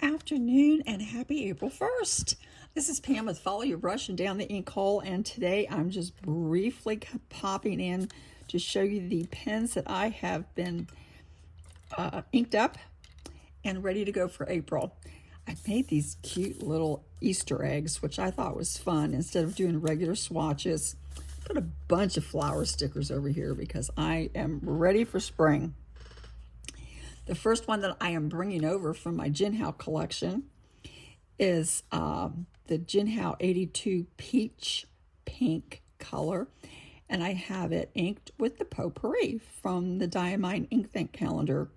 Afternoon and happy April 1st. This is Pam with Follow Your Brush and Down the Ink Hole, and today I'm just briefly popping in to show you the pens that I have been inked up and ready to go for April. I made these cute little Easter eggs, which I thought was fun. Instead of doing regular swatches, put a bunch of flower stickers over here because I am ready for spring. The first one that I am bringing over from my Jinhao collection is the Jinhao 82 Peach Pink color, and I have it inked with the Potpourri from the Diamine Inkbank calendar,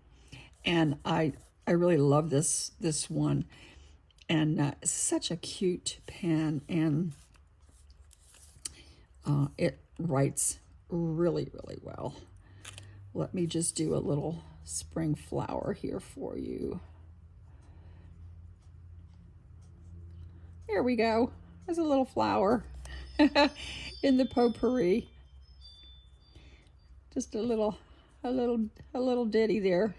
and I really love this one, and it's such a cute pen, and it writes really well. Let me just do a little spring flower here for you. There we go. There's a little flower in the Potpourri. Just a little ditty there.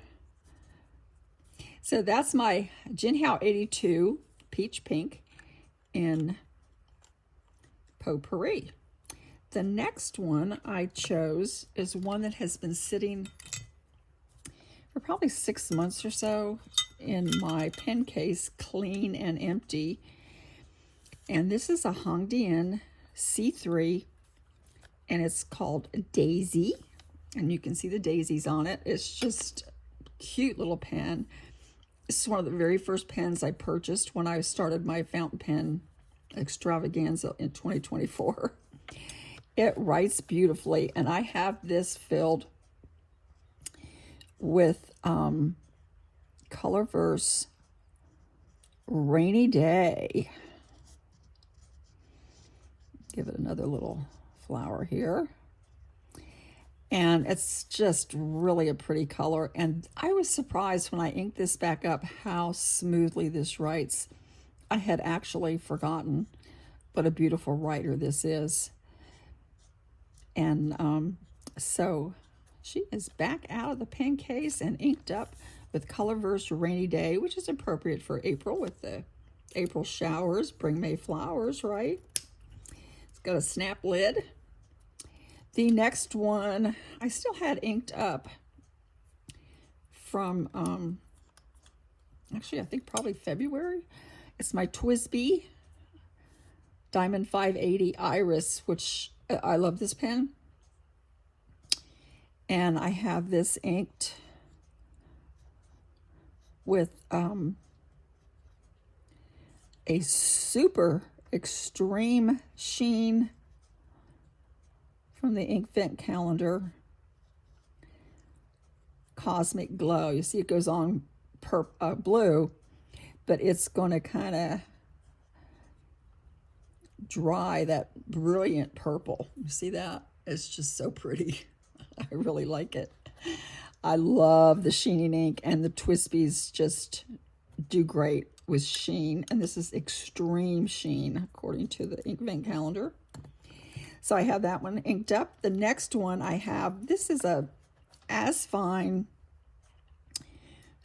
So that's my Jinhao 82 Peach Pink in Potpourri. The next one I chose is one that has been sitting for probably 6 months or so in my pen case, clean and empty. And this is a Hongdian C3, and it's called Daisy. And you can see the daisies on it. It's just a cute little pen. This is one of the very first pens I purchased when I started my fountain pen extravaganza in 2024. It writes beautifully, and I have this filled with Colorverse Rainy Day. Give it another little flower here. And it's just really a pretty color. And I was surprised when I inked this back up how smoothly this writes. I had actually forgotten what a beautiful writer this is. And so she is back out of the pen case and inked up with Colorverse Rainy Day, which is appropriate for April with the April showers, bring May flowers, right? It's got a snap lid. The next one I still had inked up from, actually I think probably February. It's my TWSBI Diamond 580 Iris, which I love this pen. And I have this inked with a super extreme sheen from the Inkbank calendar, Cosmic Glow. You see it goes on blue, but it's going to kind of dry that brilliant purple. You see that? It's just so pretty. I really like it. I love the sheening ink, and the TWSBIs just do great with sheen, and this is extreme sheen according to the Inkbank calendar. So I have that one inked up. The next one I have, this is a Asfine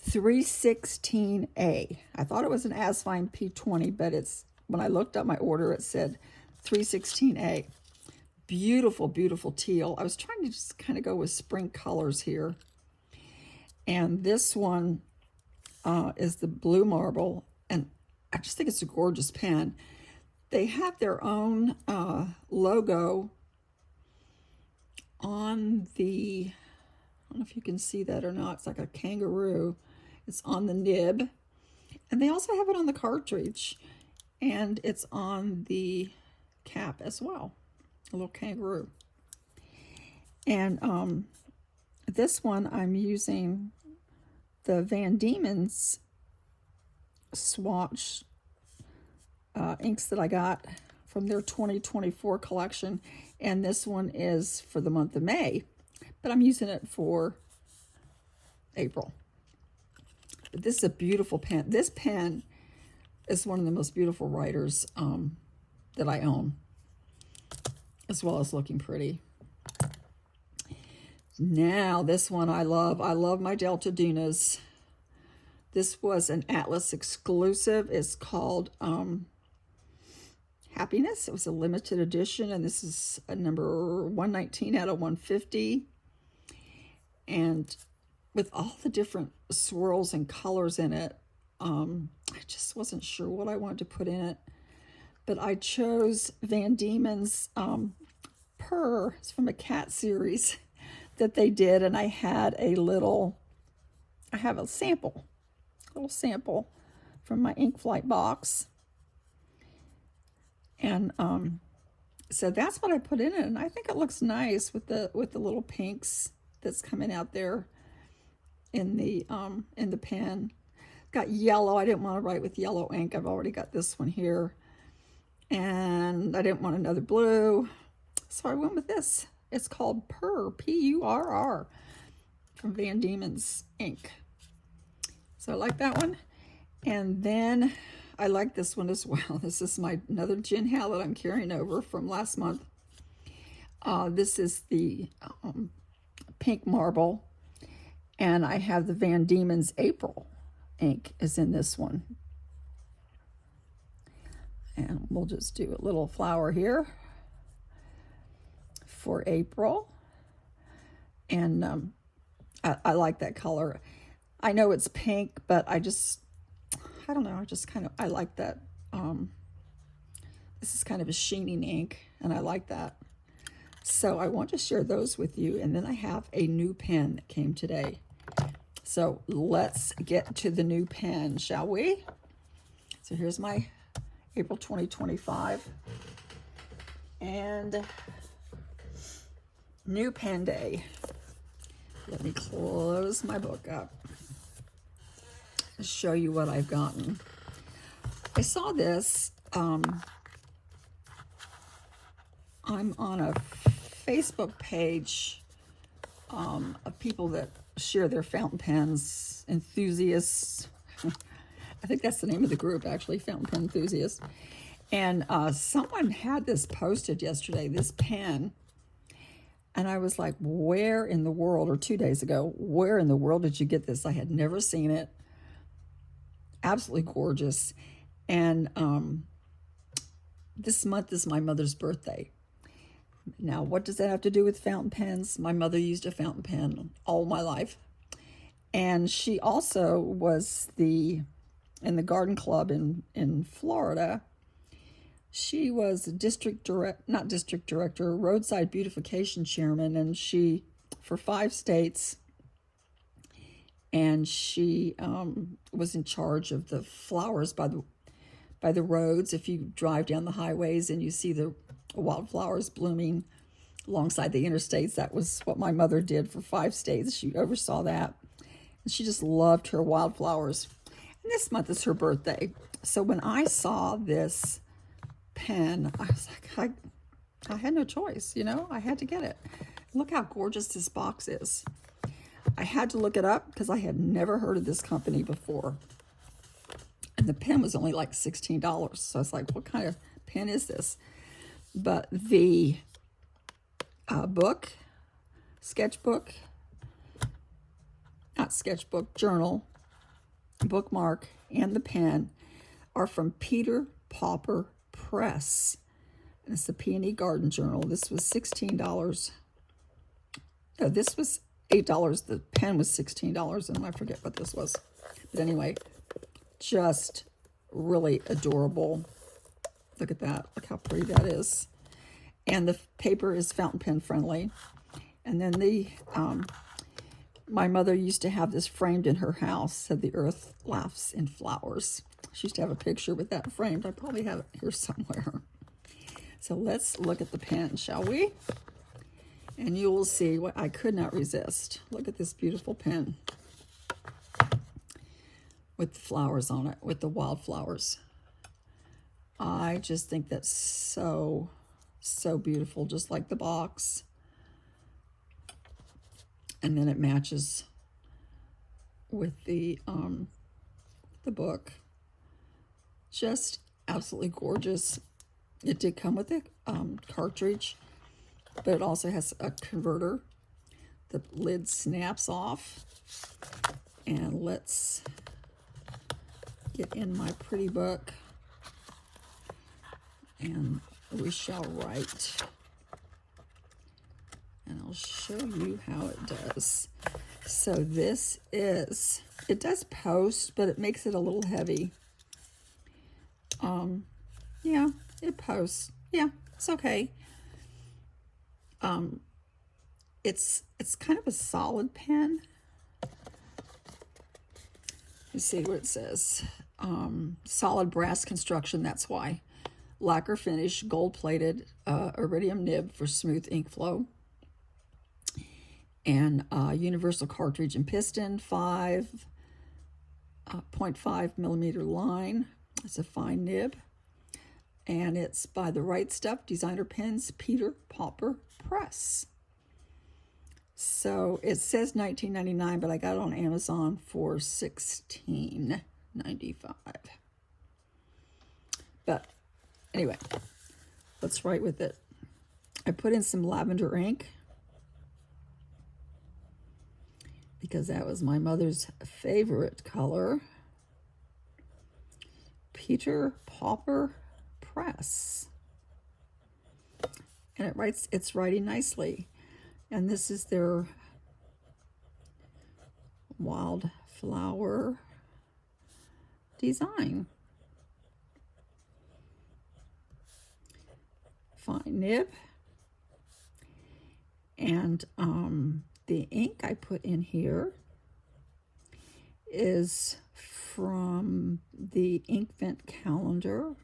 316A. I thought it was an Asfine P20, but it's, when I looked up my order, it said 316A. Beautiful, beautiful teal. I was trying to just kind of go with spring colors here. And this one is the Blue Marble, and I just think it's a gorgeous pen. They have their own logo on the, I don't know if you can see that or not. It's like a kangaroo. It's on the nib. And they also have it on the cartridge. And it's on the cap as well. A little kangaroo. And this one I'm using the Van Diemen's swatch inks that I got from their 2024 collection, and this one is for the month of May, but I'm using it for April. But this is a beautiful pen. This pen is one of the most beautiful writers that I own, as well as looking pretty. Now this one I love. I love my Delta Dunas. This was an Atlas exclusive. It's called Happiness. It was a limited edition, and this is a number 119 out of 150. And with all the different swirls and colors in it, I just wasn't sure what I wanted to put in it. But I chose Van Diemen's Purr. It's from a cat series that they did, and I had a little, I have a little sample from my Inkflight box. And so that's what I put in it, and I think it looks nice with the little pinks that's coming out there in the pen. Got yellow. I didn't want to write with yellow ink. I've already got this one here. And I didn't want another blue, so I went with this. It's called Purr, P-U-R-R, from Van Diemen's ink. So I like that one. And then I like this one as well. This is my another Jen Hal that I'm carrying over from last month. This is the pink marble, and I have the Van Diemen's April ink is in this one. And we'll just do a little flower here for April. And I like that color. I know it's pink, but I don't know, I like that. This is kind of a sheening ink, and I like that. So I want to share those with you. And then I have a new pen that came today. So let's get to the new pen, shall we? So here's my April 2025. And new pen day. Let me close my book up and show you what I've gotten. I saw this. I'm on a Facebook page of people that share their fountain pens, enthusiasts. I think that's the name of the group, actually, Fountain Pen Enthusiasts. And someone had this posted yesterday, this pen. And I was like, where in the world, or 2 days ago, where in the world did you get this? I had never seen it. Absolutely gorgeous. And this month is my mother's birthday. Now, what does that have to do with fountain pens? My mother used a fountain pen all my life. And she also was in the garden club in Florida. She was roadside beautification chairman, and she, for 5 states, and she was in charge of the flowers by the roads. If you drive down the highways and you see the wildflowers blooming alongside the interstates, that was what my mother did for 5 states. She oversaw that, and she just loved her wildflowers. And this month is her birthday. So when I saw this pen, I was like, I had no choice, I had to get it. Look how gorgeous this box is. I had to look it up because I had never heard of this company before. And the pen was only like $16. So I was like, what kind of pen is this? But the journal, bookmark, and the pen are from Peter Pauper Press. And it's the Peony Garden Journal. This was $16. No, this was $8. The pen was $16, and I forget what this was. But anyway, just really adorable. Look at that. Look how pretty that is. And the paper is fountain pen friendly. And then my mother used to have this framed in her house, said the earth laughs in flowers. She used to have a picture with that framed. I probably have it here somewhere. So let's look at the pen, shall we? And you will see what I could not resist. Look at this beautiful pen with the flowers on it, with the wildflowers. I just think that's so, so beautiful, just like the box. And then it matches with the book. Just absolutely gorgeous. It did come with a cartridge, but it also has a converter. The lid snaps off. And let's get in my pretty book, and we shall write. And I'll show you how it does. So this is, it does post, but it makes it a little heavy. Yeah, it posts. Yeah, it's okay. It's kind of a solid pen. You see what it says. Solid brass construction, that's why. Lacquer finish, gold-plated, iridium nib for smooth ink flow. And universal cartridge and piston, 5.5 millimeter line. It's a fine nib. And it's by The Right Stuff Designer Pens, Peter Pauper Press. So it says $19.99, but I got it on Amazon for $16.95. But anyway, let's write with it. I put in some lavender ink because that was my mother's favorite color. Peter Pauper Press. And it's writing nicely. And this is their wildflower design. Fine nib. And the ink I put in here is from the Inkvent calendar,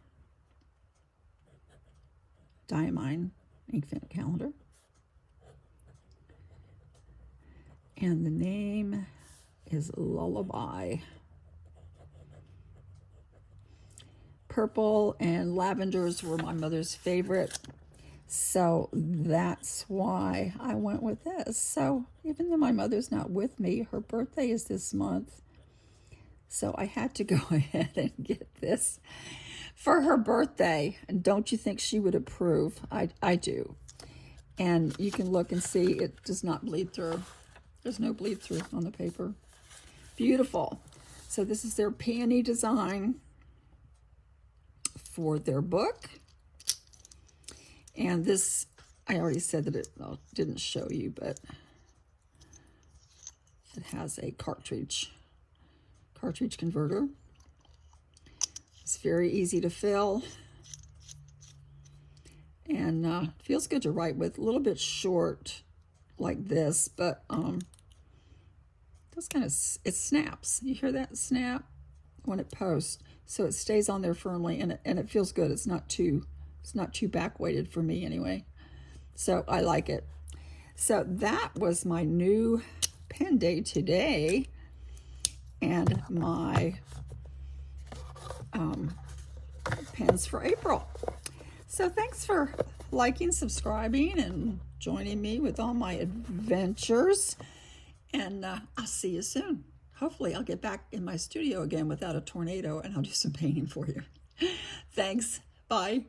Diamine Inkvent calendar. And the name is Lullaby. Purple and lavenders were my mother's favorite, so that's why I went with this. So even though my mother's not with me, her birthday is this month, so I had to go ahead and get this for her birthday. And don't you think she would approve? I do. And you can look and see it does not bleed through. There's no bleed through on the paper. Beautiful. So this is their peony design for their book. And this, I already said that it didn't show you, but it has a cartridge converter. It's very easy to fill. And feels good to write with. A little bit short like this, but it snaps. You hear that snap when it posts, so it stays on there firmly, and it feels good. It's not too back weighted for me anyway, so I like it. So that was my new pen day today, and my pens for April. So thanks for liking, subscribing, and joining me with all my adventures. And I'll see you soon. Hopefully I'll get back in my studio again without a tornado, and I'll do some painting for you. Thanks. Bye.